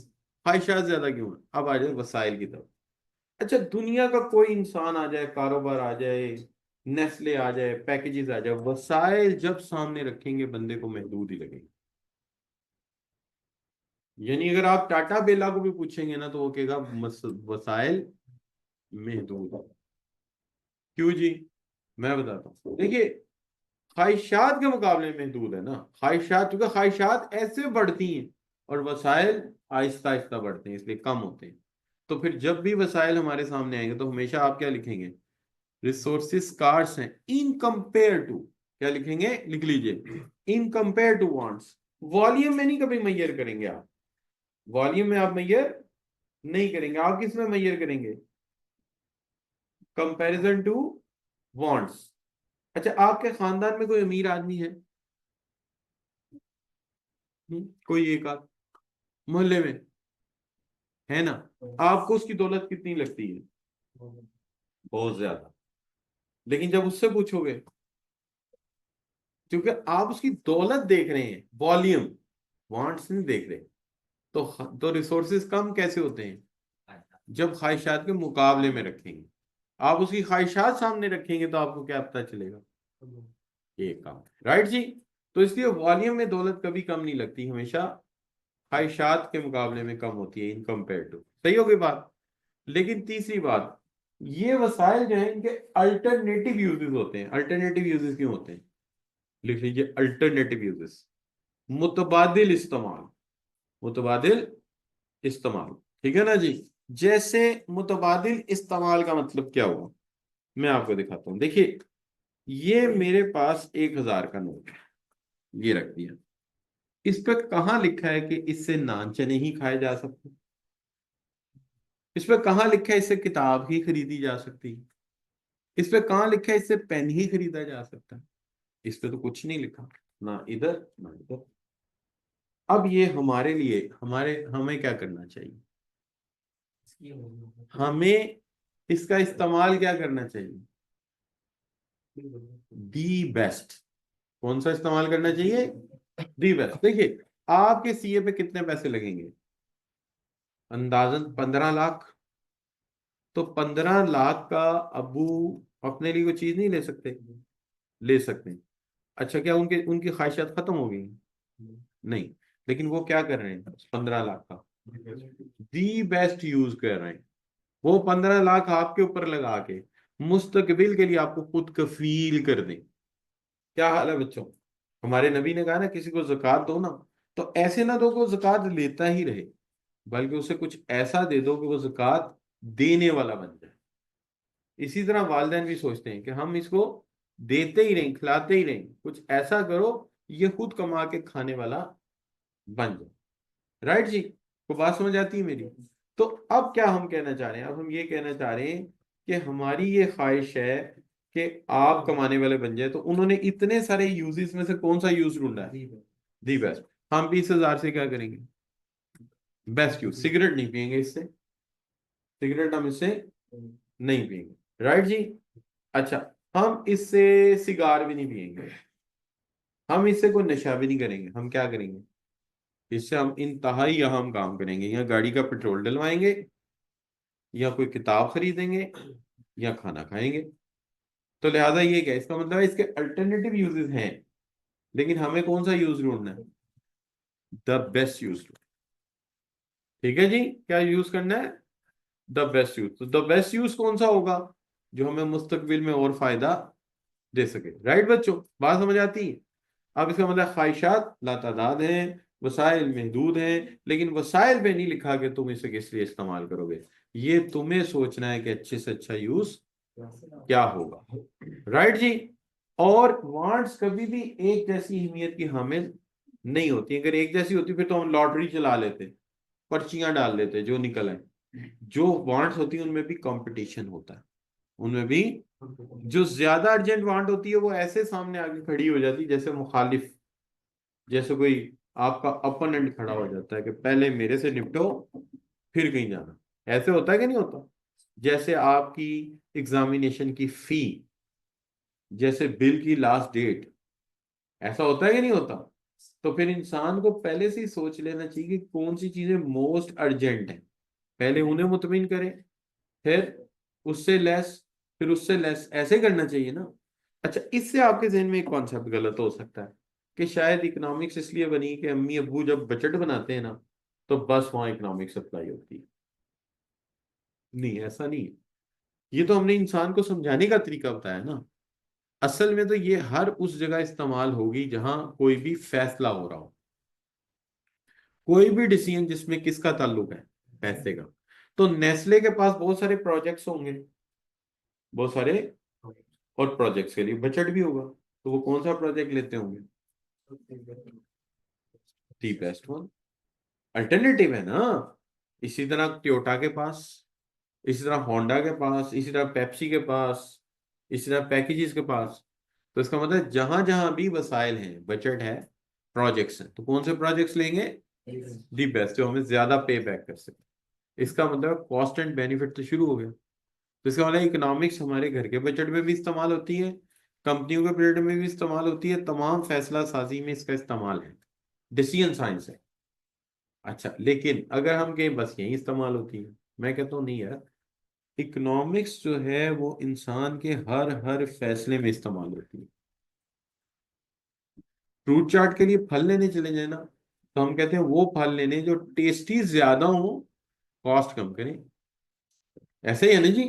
ख्वाहिशात ज्यादा क्यों है। अब आ जाए वसाइल की तरफ। अच्छा, दुनिया का कोई इंसान आ जाए, कारोबार आ जाए, नेस्ले आ जाए, पैकेजेस आ जाए, वसाइल जब सामने रखेंगे बंदे को महदूद ही लगेंगे। यानी अगर आप टाटा बेला को भी पूछेंगे ना, तो वो कहेगा वसाइल महदूद है। क्यों जी? मैं बताता हूँ, देखिए, ख्वाहिशात के मुकाबले में महदूद है ना। ख्वाहिशात, क्योंकि ख्वाहिशात ऐसे बढ़ती हैं और वसाइल आहिस्ता आहिस्ता बढ़ते हैं, इसलिए कम होते हैं। तो फिर जब भी वसाइल हमारे सामने आएंगे, तो हमेशा आप क्या लिखेंगे, रिसोर्सेस कार्ड्स हैं इन कंपेयर टू, क्या लिखेंगे, लिख लीजिए, in compare to wants. Volume में नहीं कभी मैयर करेंगे आप, वॉल्यूम में आप मैयर नहीं करेंगे। आप किस में मैयर करेंगे, कंपैरिजन टू वांट्स। अच्छा, आपके खानदान में कोई अमीर आदमी है? कोई एक आध मोहल्ले में, है ना। आपको उसकी दौलत कितनी लगती है? बहुत ज्यादा। लेकिन जब उससे पूछोगे, क्योंकि आप उसकी दौलत देख रहे हैं, वॉल्यूम, वांट्स नहीं देख रहे। तो रिसोर्सेज कम कैसे होते हैं, जब ख्वाहिशात के मुकाबले में रखेंगे। आप उसकी ख्वाहिशात सामने रखेंगे, तो आपको क्या पता चलेगा, ये काम, राइट जी। तो इसलिए वॉल्यूम में दौलत कभी कम नहीं लगती, हमेशा ख्वाहिशात के मुकाबले में कम होती है, इन कंपेयर टू। सही हो गई बात। लेकिन तीसरी बात, ये वसाइल जो है, इनके अल्टरनेटिव यूजेस होते हैं। अल्टरनेटिव यूजेस क्यों होते हैं, लिख लीजिए, अल्टरनेटिव यूजेस, मुतबादिल इस्तेमाल, मुतबादिल इस्तेमाल, ठीक है ना जी। जैसे मुतबादिल इस्तेमाल का मतलब क्या हुआ, मैं आपको दिखाता हूं। देखिए, ये मेरे पास 1,000 का नोट है, ये रख दिया। इस पे कहाँ लिखा है कि इससे नान चने ही खाए जा सकते, इस पे कहाँ लिखा है इससे किताब ही खरीदी जा सकती है, इस पे कहाँ लिखा है इससे पेन ही खरीदा जा सकता है। इस पे तो कुछ नहीं लिखा, ना इधर ना इधर। अब ये हमारे लिए, हमें क्या करना चाहिए, हमें इसका इस्तेमाल क्या करना चाहिए, दी बेस्ट। कौन सा इस्तेमाल करना चाहिए, दी बेस्ट। देखिए, आपके सीए पे कितने पैसे लगेंगे, अंदाजन 15 लाख। तो 15 लाख का अबू अपने लिए कोई चीज नहीं ले सकते, ले सकते हैं। अच्छा, क्या उनके उनकी ख्वाहिशात खत्म हो गई? नहीं। लेकिन वो क्या कर रहे हैं, 15 लाख का दी बेस्ट यूज कर रहे हैं। वो 15 लाख आपके ऊपर लगा के मुस्तकबिल के लिए आपको खुद कफील कर दें। क्या हाल है बच्चों, हमारे नबी ने कहा ना, किसी को ज़कात दो ना, तो ऐसे ना दो कि वो ज़कात लेता ही रहे, बल्कि उसे कुछ ऐसा दे दो कि वो ज़कात देने वाला बन जाए। इसी तरह वालिदैन भी सोचते हैं कि हम इसको देते ही रहें, खिलाते ही रहें, कुछ ऐसा करो ये खुद कमा के खाने वाला बन जाए। राइट जी, को बात समझ आती है मेरी। तो अब क्या हम कहना चाह रहे हैं, अब हम ये कहना चाह रहे हैं कि हमारी ये ख्वाहिश है कि आप कमाने वाले बन जाए। तो उन्होंने इतने सारे यूजेस में से कौन सा यूज ढूंढा है, दी बेस्ट। हम 20,000 से क्या करेंगे, बेस्ट यूज, सिगरेट नहीं पियेंगे इससे, सिगरेट हम इससे नहीं पियेंगे, राइट जी। अच्छा, हम इससे सिगार भी नहीं पियेंगे, हम इससे कोई नशा भी नहीं करेंगे, हम क्या करेंगे, इससे हम इंतहाई अहम काम करेंगे, या गाड़ी का पेट्रोल डलवाएंगे, या कोई किताब खरीदेंगे, या खाना खाएंगे। तो लिहाजा ये क्या, इसका मतलब है इसके अल्टरनेटिव यूजेस हैं, लेकिन हमें कौन सा यूज ढूंढना है, द बेस्ट यूज। ठीक है जी, क्या यूज करना है, द बेस्ट यूज। तो द बेस्ट यूज कौन सा होगा, जो हमें मुस्तकबिल में और फायदा दे सके। राइट बच्चों, बात समझ आती है। अब इसका मतलब ख्वाहिशात लातादाद हैं, वसाइल महदूद हैं, लेकिन वसाइल पे नहीं लिखा कि तुम इसे किस लिए इस्तेमाल करोगे, ये तुम्हें सोचना है कि अच्छे से अच्छा यूज क्या होगा। राइट जी। और वांट्स कभी भी एक जैसी अहमियत की हामिल नहीं होती। अगर एक जैसी होती फिर तो हम लॉटरी चला लेते, पर्चियां डाल देते जो निकल आए। जो वांट्स होती है उनमें भी कंपटीशन होता है, उनमें भी जो ज्यादा अर्जेंट वांट होती है वो ऐसे सामने आके खड़ी हो जाती है जैसे मुखालिफ, जैसे कोई आपका अपोनेंट खड़ा हो जाता है कि पहले मेरे से निपटो फिर कहीं जाना। ऐसे होता है कि नहीं होता, जैसे आपकी एग्जामिनेशन की फी, जैसे बिल की लास्ट डेट, ऐसा होता है कि नहीं होता। तो फिर इंसान को पहले से ही सोच लेना चाहिए कि कौन सी चीजें मोस्ट अर्जेंट है, पहले उन्हें मुतमिन करें, फिर उससे लेस, फिर उससे लेस, ऐसे करना चाहिए ना। अच्छा, इससे आपके जहन में एक कॉन्सेप्ट गलत हो सकता है कि शायद इकोनॉमिक्स इसलिए बनी कि अम्मी अब्बू जब बजट बनाते हैं ना तो बस वहां इकोनॉमिक्स अप्लाई होती है। नहीं, ऐसा नहीं है। ये तो हमने इंसान को समझाने का तरीका बताया ना। असल में तो ये हर उस जगह इस्तेमाल होगी जहां कोई भी फैसला हो रहा हो, कोई भी डिसीजन जिसमें किसका ताल्लुक है, पैसे का। तो नेस्ले के पास बहुत सारे प्रोजेक्ट्स होंगे, बहुत सारे, और प्रोजेक्ट्स के लिए बजट भी होगा, तो वो कौन सा प्रोजेक्ट लेते होंगे, दी बेस्ट वन, अल्टरनेटिव है ना। इसी तरह टोयोटा के पास, इसी तरह होंडा के पास, इसी तरह पेप्सी के पास, इसी तरह पैकेजेस के पास। तो इसका मतलब जहां जहां भी वसाइल हैं, बजट है, प्रोजेक्ट्स हैं, तो कौन से प्रोजेक्ट्स लेंगे, दी बेस्ट, जो हमें ज्यादा पे बैक कर सके। इसका मतलब कॉस्ट एंड बेनिफिट तो शुरू हो गया। तो इसका मतलब इकोनॉमिक्स हमारे घर के बजट में भी इस्तेमाल होती है, कंपनियों के बजट में भी इस्तेमाल होती है, तमाम फैसला साजी में इसका इस्तेमाल है, डिसीजन साइंस है। अच्छा, लेकिन अगर हम कहें बस यही इस्तेमाल होती है, मैं कहता हूँ नहीं यार, इकोनॉमिक्स जो है वो इंसान के हर हर फैसले में इस्तेमाल होती है। फ्रूट चाट के लिए फल लेने चले जाए ना, तो हम कहते हैं वो फल लेने जो टेस्टी ज्यादा हो, कॉस्ट कम करें। ऐसे ही है ना जी।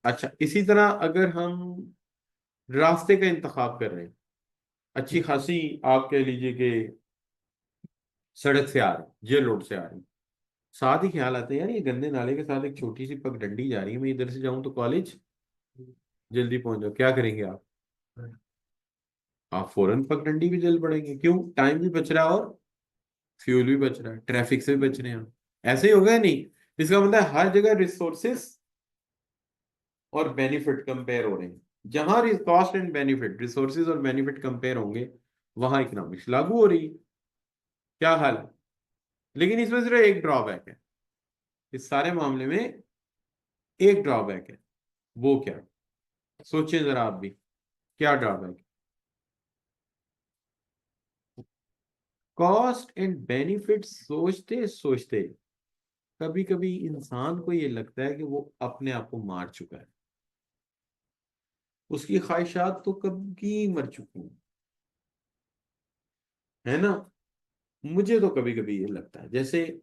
अच्छा, इसी तरह अगर हम रास्ते का इंतखाब कर रहे हैं, अच्छी खासी आप कह लीजिए कि सड़क से आ रहे हैं, जेल रोड से आ रहे हैं, साथ ही ख्याल आता है यार ये गंदे नाले के साथ एक छोटी सी पगडंडी जा रही है, मैं इधर से जाऊं तो कॉलेज जल्दी पहुंच जाओ, क्या करेंगे आप फौरन पगडंडी भी जल्द पड़ेंगे, क्यों, टाइम भी बच रहा है और फ्यूल भी बच रहा है, ट्रैफिक से भी बच रहे हैं हम। ऐसे ही होगा या नहीं। इसका मतलब है हर जगह रिसोर्सेस और बेनिफिट कंपेयर हो रहे हैं, जहां कॉस्ट एंड बेनिफिट, रिसोर्सेज और बेनिफिट कंपेयर होंगे वहां इकोनॉमिक्स लागू हो रही है। क्या हाल है। लेकिन इसमें सिर्फ एक ड्रॉबैक है, इस सारे मामले में एक ड्रॉबैक है। वो क्या, सोचिए जरा आप भी, क्या ड्रॉबैक। कॉस्ट एंड बेनिफिट सोचते सोचते कभी कभी इंसान को ये लगता है कि वो अपने आप को मार चुका है, उसकी ख्वाहिशात तो कब की मर चुकी हैं, है ना। मुझे तो कभी कभी ये लगता है जैसे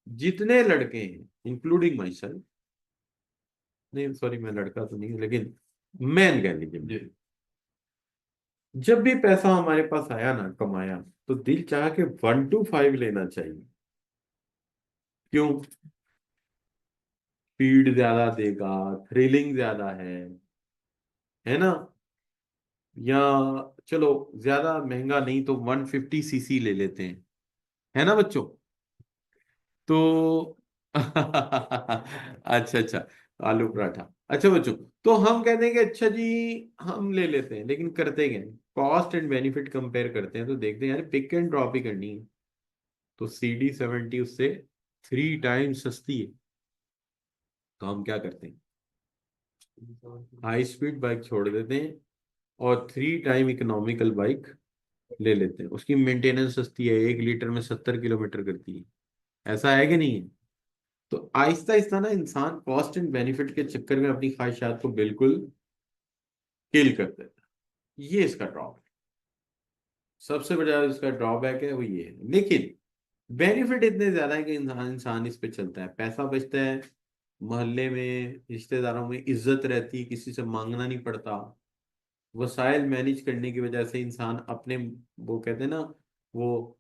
जितने लड़के हैं, इंक्लूडिंग माई सेल्फ, नहीं सॉरी मैं लड़का तो नहीं हूं लेकिन मैन कह लीजिए मुझे, जब भी पैसा हमारे पास आया ना, कमाया, तो दिल चाह के 1 to 5 लेना चाहिए। क्यों, स्पीड ज्यादा देगा, थ्रिलिंग ज्यादा है ना। या चलो ज्यादा महंगा नहीं तो 150 cc ले लेते हैं, है ना बच्चों। तो अच्छा अच्छा, आलू पराठा, अच्छा बच्चों। तो हम कहते हैं कि अच्छा जी हम ले लेते हैं, लेकिन करते क्या है, कॉस्ट एंड बेनिफिट कंपेयर करते हैं तो देखते हैं यार पिक एंड ड्रॉप ही करनी है, तो CD70 उससे 3 टाइम्स सस्ती है। तो हम क्या करते हैं, हाई स्पीड बाइक छोड़ देते हैं और 3 टाइम इकोनॉमिकल बाइक ले लेते हैं, उसकी मेंटेनेंस सस्ती है, 1 लीटर में 70 किलोमीटर करती है। ऐसा है कि नहीं है? तो आहिस्ता आहिस्ता ना इंसान कॉस्ट एंड बेनिफिट के चक्कर में अपनी ख्वाहिशात को बिल्कुल किल कर देता है। ये इसका ड्रॉबैक, सबसे बड़ा इसका ड्रॉबैक है वो ये है। लेकिन बेनिफिट इतने ज्यादा है कि इंसान इंसान इस पे चलता है, पैसा बचता है, मोहल्ले में रिश्तेदारों में इज्जत रहती है, किसी से मांगना नहीं पड़ता, वसाइल मैनेज करने की वजह से इंसान अपने, वो कहते हैं ना, वो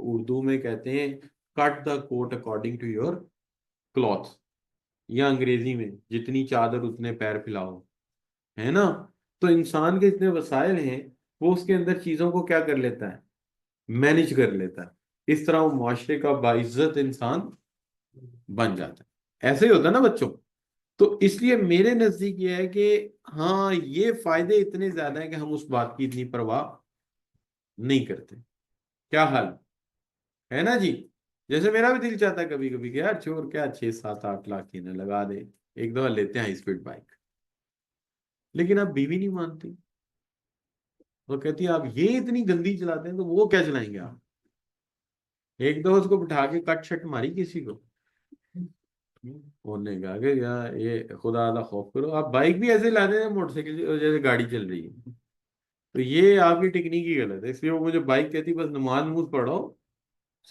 उर्दू में कहते हैं cut the coat according to your cloth, या अंग्रेजी में जितनी चादर उतने पैर फैलाओ, है ना? तो इंसान के इतने वसाइल हैं, वो उसके अंदर चीजों को क्या कर लेता है, मैनेज कर लेता है। इस तरह वो मुआशरे का बाइज्जत इंसान बन जाता है। ऐसे ही होता है ना बच्चों। तो इसलिए मेरे नजदीक ये है कि हाँ, ये फायदे इतने ज्यादा हैं कि हम उस बात की इतनी परवाह नहीं करते। क्या हाल है ना जी? जैसे मेरा भी दिल चाहता है कभी कभी कि यार छोर क्या, 6 7 8 लाख की ना लगा दे, एक दफा लेते हैं हाई स्पीड बाइक। लेकिन अब बीवी नहीं मानती, वो कहती है आप ये इतनी गंदी चलाते हैं तो वो क्या चलाएंगे आप? एक दो उसको बिठा के कट शट मारी किसी को, उन्होंने कहा कि यार ये खुदा अल्लाह खौफ करो, आप बाइक भी ऐसे लाते हैं मोटरसाइकिल जैसे गाड़ी चल रही है। तो ये आपकी टेक्निक ही गलत है। इसलिए वो मुझे बाइक कहती बस नमाज नमूज पढ़ो,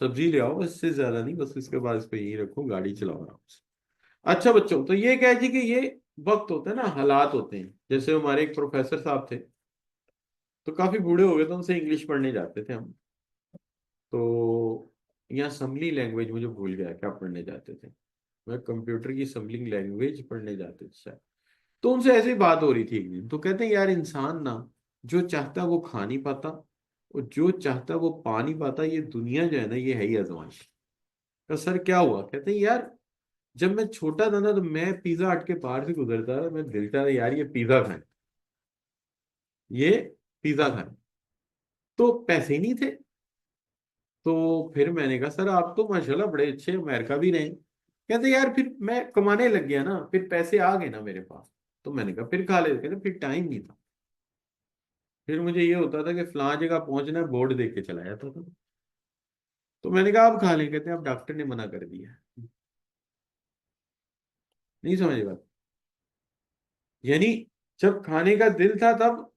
सब्जी ले आओ, बस इससे ज्यादा नहीं, बस इसके बाद इसको यही रखो, गाड़ी चलाओ आराम से। अच्छा बच्चों, तो ये क्या है जी कि ये वक्त होता है ना, हालात होते हैं। जैसे हमारे एक प्रोफेसर साहब थे, तो काफी बूढ़े हो गए, तो उनसे इंग्लिश पढ़ने जाते थे हम। तो यहाँ असम्बली लैंग्वेज मुझे भूल गया क्या पढ़ने जाते थे, मैं कंप्यूटर की असम्बलिंग लैंग्वेज पढ़ने जाते थे शायद। तो उनसे ऐसी बात हो रही थी एक दिन, तो कहते हैं यार इंसान ना जो चाहता वो खा नहीं पाता, और जो चाहता वो पा नहीं पाता, ये दुनिया जो है ना ये है ही आजमाइश। तो सर क्या हुआ? कहते हैं यार जब मैं छोटा था ना, तो मैं पिज्जा हट के बाहर से गुजरता था, मैं दिल चाहता यार ये पिज्जा खाएं, ये पिज्जा खाएं, तो पैसे ही नहीं थे। तो फिर मैंने कहा सर आप तो माशाल्लाह बड़े अच्छे अमेरिका भी रहे। कहते यार फिर मैं कमाने लग गया ना, फिर पैसे आ गए ना मेरे पास, तो मैंने कहा फिर खा लेते। कहते फिर टाइम नहीं था, फिर मुझे ये होता था कि फलां जगह पहुंचना है, बोर्ड देख के चला जाता था। तो मैंने कहा आप खा लें, कहते अब डॉक्टर ने मना कर दिया। नहीं समझ बात? यानी जब खाने का दिल था तब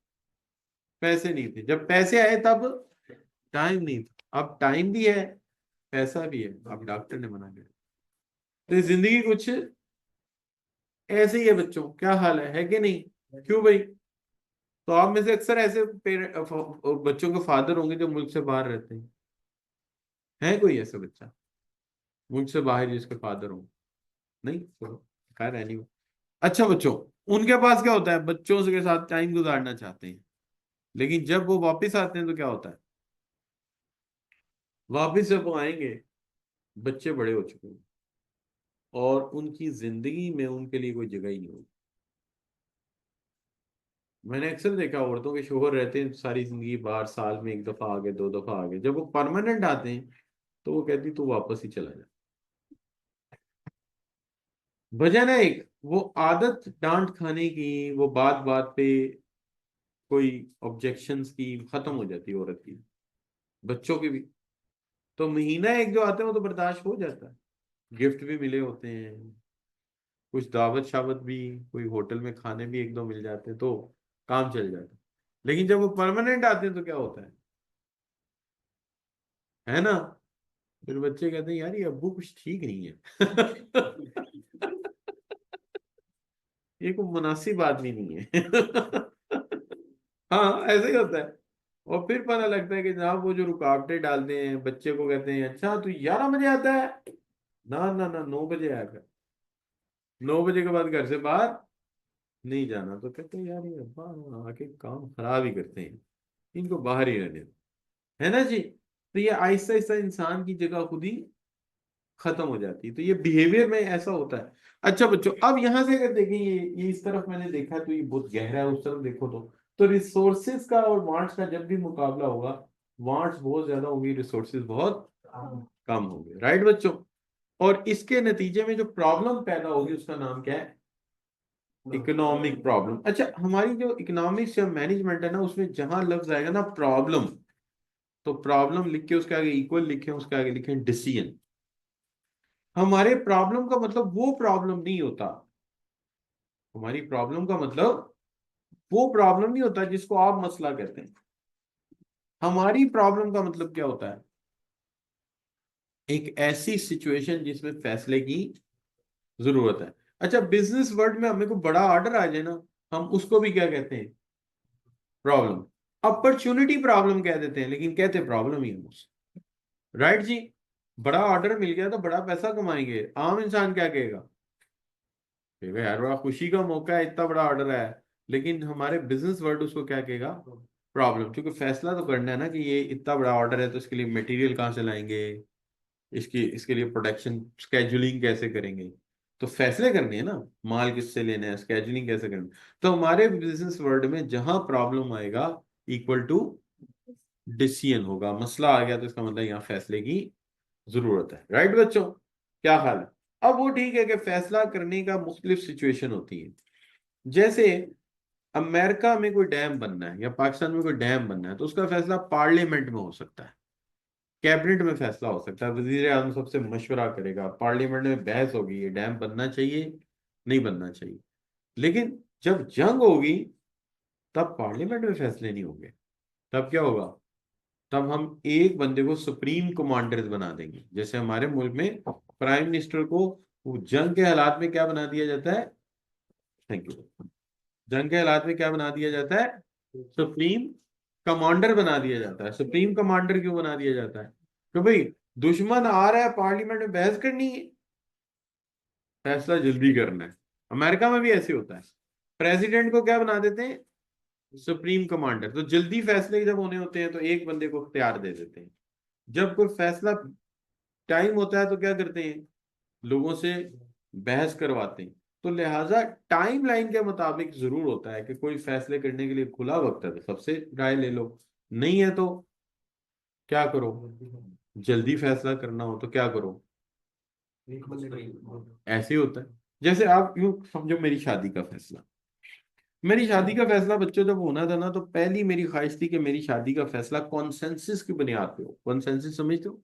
पैसे नहीं थे, जब पैसे आए तब टाइम नहीं था। अब टाइम भी है, पैसा भी है, अब डॉक्टर ने मना कर दिया। तो ये जिंदगी कुछ ऐसे ही है बच्चों, क्या हाल है कि नहीं? क्यों भाई? तो आप में से अक्सर ऐसे बच्चों के फादर होंगे जो मुल्क से बाहर रहते हैं। है कोई ऐसा बच्चा मुल्क से बाहर जिसके फादर हो? नहीं, चलो खैर एनीवे। अच्छा बच्चों, उनके पास क्या होता है, बच्चों के साथ टाइम गुजारना चाहते हैं, लेकिन जब वो वापस आते हैं तो क्या होता है, वापस जब वो आएंगे बच्चे बड़े हो चुके हैं, और उनकी जिंदगी में उनके लिए कोई जगह ही नहीं होगी। मैंने अक्सर देखा औरतों के शोहर रहते हैं सारी जिंदगी बाहर, साल में एक दफा आ गए, 2 दफा आ गए, जब वो परमानेंट आते हैं तो वो कहती तू वापस ही चला जा। वजह ना एक वो आदत डांट खाने की, वो बात बात पे कोई ऑब्जेक्शंस की खत्म हो जाती है औरत की, बच्चों की भी। तो महीना एक जो आता है वो तो बर्दाश्त हो जाता है, गिफ्ट भी मिले होते हैं, कुछ दावत शावत भी, कोई होटल में खाने भी एक दो मिल जाते हैं, तो काम चल जाता है। लेकिन जब वो परमानेंट आते हैं तो क्या होता है ना? फिर बच्चे कहते हैं यार ये अब्बू कुछ ठीक नहीं है। ये कोई मुनासिब आदमी नहीं है। हाँ ऐसे ही होता है। और फिर पता लगता है कि जनाब वो जो रुकावटें डालते हैं बच्चे को, कहते हैं अच्छा तू 11 बजे आता है, ना ना ना 9 बजे आया कर, 9 बजे के बाद घर से बाहर नहीं जाना। तो कहते हैं यार ये अब्बा आके काम खराब ही करते हैं, इनको बाहर ही रहने दो, है ना जी? तो ये आहिस्ता आहिस्ता इंसान की जगह खुद ही खत्म हो जाती है। तो ये बिहेवियर में ऐसा होता है। अच्छा बच्चों, अब यहां से अगर देखें, ये इस तरफ मैंने देखा तो ये बहुत गहरा है, उस तरफ देखो तो रिसोर्सेज का और वांट्स का जब भी मुकाबला होगा, वांट्स बहुत ज्यादा होंगी, रिसोर्सेज बहुत कम होंगे, राइट बच्चों? और इसके नतीजे में जो प्रॉब्लम पैदा होगी उसका नाम क्या है? Economic problem. अच्छा, हमारी जो इकोनॉमिक्स या मैनेजमेंट है ना, उसमें जहां लफ्ज आएगा ना प्रॉब्लम, तो प्रॉब्लम लिख के उसके आगे इक्वल लिखें, उसके आगे लिखें डिसीजन। हमारे प्रॉब्लम का मतलब वो प्रॉब्लम नहीं होता, हमारी प्रॉब्लम का मतलब वो प्रॉब्लम नहीं होता जिसको आप मसला कहते हैं। हमारी प्रॉब्लम का मतलब क्या होता है? एक ऐसी सिचुएशन जिसमें फैसले की जरूरत है। अच्छा, बिजनेस वर्ल्ड में हमें को बड़ा ऑर्डर आ जाए ना, हम उसको भी क्या कहते हैं? प्रॉब्लम। अपॉर्चुनिटी प्रॉब्लम कह देते हैं, लेकिन कहते प्रॉब्लम ही है उससे। राइट जी। बड़ा ऑर्डर मिल गया तो बड़ा पैसा कमाएंगे, आम इंसान क्या कहेगा? कहेगा यार बड़ा खुशी का मौका है, इतना बड़ा ऑर्डर है। लेकिन हमारे बिजनेस वर्ल्ड उसको क्या कहेगा? प्रॉब्लम। क्योंकि फैसला तो करना है ना कि ये इतना बड़ा ऑर्डर है, तो इसके लिए मटेरियल कहाँ से लाएंगे, इसके लिए प्रोडक्शन स्केड्यूलिंग कैसे करेंगे। तो फैसले करने हैं ना, माल किससे लेना है, स्केड्यूलिंग कैसे करना है। तो हमारे बिजनेस वर्ल्ड में जहां प्रॉब्लम आएगा इक्वल टू डिसीजन होगा। मसला आ गया तो इसका मतलब यहाँ फैसले की जरूरत है। राइट बच्चों, क्या हाल है? अब वो ठीक है कि फैसला करने का मुख्तलिफ सिचुएशन होती है। जैसे अमेरिका में कोई डैम बनना है या पाकिस्तान में कोई डैम बनना है, तो उसका फैसला पार्लियामेंट में हो सकता है, कैबिनेट में फैसला हो सकता है, वजीर आजम सबसे मशवरा करेगा, पार्लियामेंट में बहस होगी, ये डैम बनना चाहिए नहीं बनना चाहिए। लेकिन जब जंग होगी, तब पार्लियामेंट में फैसले नहीं होंगे। तब क्या होगा? तब हम एक बंदे को सुप्रीम कमांडर बना देंगे। जैसे हमारे मुल्क में प्राइम मिनिस्टर को वो जंग के हालात में क्या बना दिया जाता है? Thank you. जंग के हालात में क्या बना दिया जाता है? सुप्रीम कमांडर बना दिया जाता है। सुप्रीम कमांडर क्यों बना दिया जाता है? कि भाई दुश्मन आ रहा है, पार्लियामेंट में बहस करनी है, फैसला जल्दी करना है। अमेरिका में भी ऐसे होता है, प्रेसिडेंट को क्या बना देते हैं? Supreme commander. तो जल्दी फैसले जब होने होते हैं तो एक बंदे को इख्तियार दे देते हैं। जब कोई फैसला टाइम होता है तो क्या करते हैं? लोगों से बहस करवाते हैं। तो लिहाजा टाइम लाइन के मुताबिक जरूर होता है कि कोई फैसले करने के लिए खुला वक्त है तो सबसे राय ले लो, नहीं है तो क्या करो? जल्दी फैसला करना हो तो क्या करो? ऐसे ही होता है। जैसे आप यूं समझो, मेरी शादी का फैसला, मेरी शादी का फैसला बच्चों जब होना था ना, तो पहली मेरी ख्वाहिश थी कि मेरी शादी का फैसला कॉन्सेंसस की बुनियाद पे हो। कॉन्सेंसस समझते हो?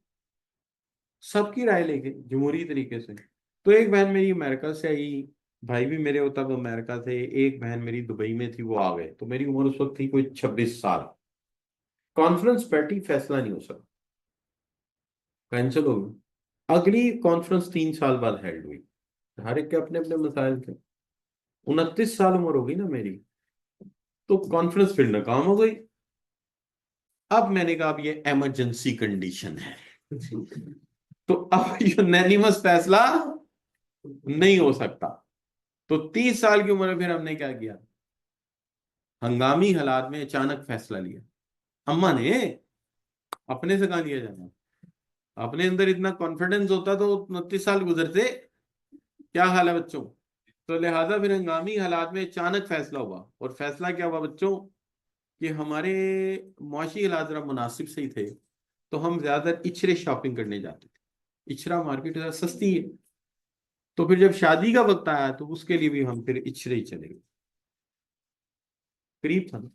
सबकी राय लेके जमहूरी तरीके से। तो एक बहन मेरी अमेरिका से आई, भाई भी मेरे वो तब अमेरिका थे, एक बहन मेरी दुबई में थी, वो आ गए। तो मेरी उम्र उस वक्त थी कोई 26 साल। कॉन्फ्रेंस बैठी, फैसला नहीं हो सका, कैंसिल हो गई। अगली कॉन्फ्रेंस 3 साल बाद हेल्ड हुई। हर एक के अपने अपने मसाइल थे। 29 साल उम्र हो गई ना मेरी, तो कॉन्फ्रेंस फिर नाकाम हो गई। अब मैंने कहा अब ये इमरजेंसी कंडीशन है, तो अब यूनानिमस फैसला नहीं हो सकता। तो 30 साल की उम्र में फिर हमने क्या किया? हंगामी हालात में अचानक फैसला लिया। अम्मा ने, अपने से कहा लिया जाना, अपने अंदर इतना कॉन्फिडेंस होता तो 29 साल गुजरते। क्या हाल है बच्चों? तो लिहाजा फिर हंगामी हालात में अचानक फैसला हुआ। और फैसला क्या हुआ बच्चों? कि हमारे मुआशी हालात जरा मुनासिब से ही थे, तो हम ज्यादातर इचरे शॉपिंग करने जाते थे। इचरा मार्केट ज्यादा सस्ती है। तो फिर जब शादी का वक्त आया तो उसके लिए भी हम फिर इचरे ही चले गए, करीब था ना।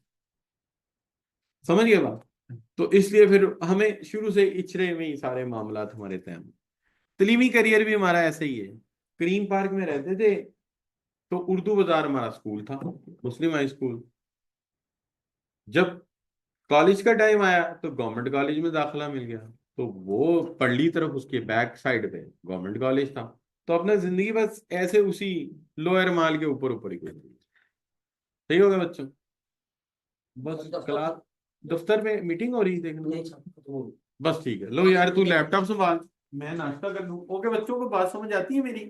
समझ गए बात? तो इसलिए फिर हमें शुरू से इचरे में ही सारे मामलात हमारे तय हुए। तलीमी करियर भी हमारा ऐसे ही है। करीम पार्क में रहते थे, तो उर्दू बाजार हमारा स्कूल था, मुस्लिम हाई स्कूल। जब कॉलेज का टाइम आया तो गवर्नमेंट कॉलेज में दाखिला मिल गया। तो वो पल्ली तरफ उसके बैक साइड पे गवर्नमेंट कॉलेज था। तो अपना जिंदगी बस ऐसे उसी लोअर माल के ऊपर ऊपर ही गुजरी। सही हो गया बच्चों? बस क्लास, दफ्तर में मीटिंग हो रही देख लो। बस ठीक है, लो यार तू लैपटॉप संभाल, मैं नाश्ता कर लूँ। ओके बच्चों को बात समझ आती है मेरी?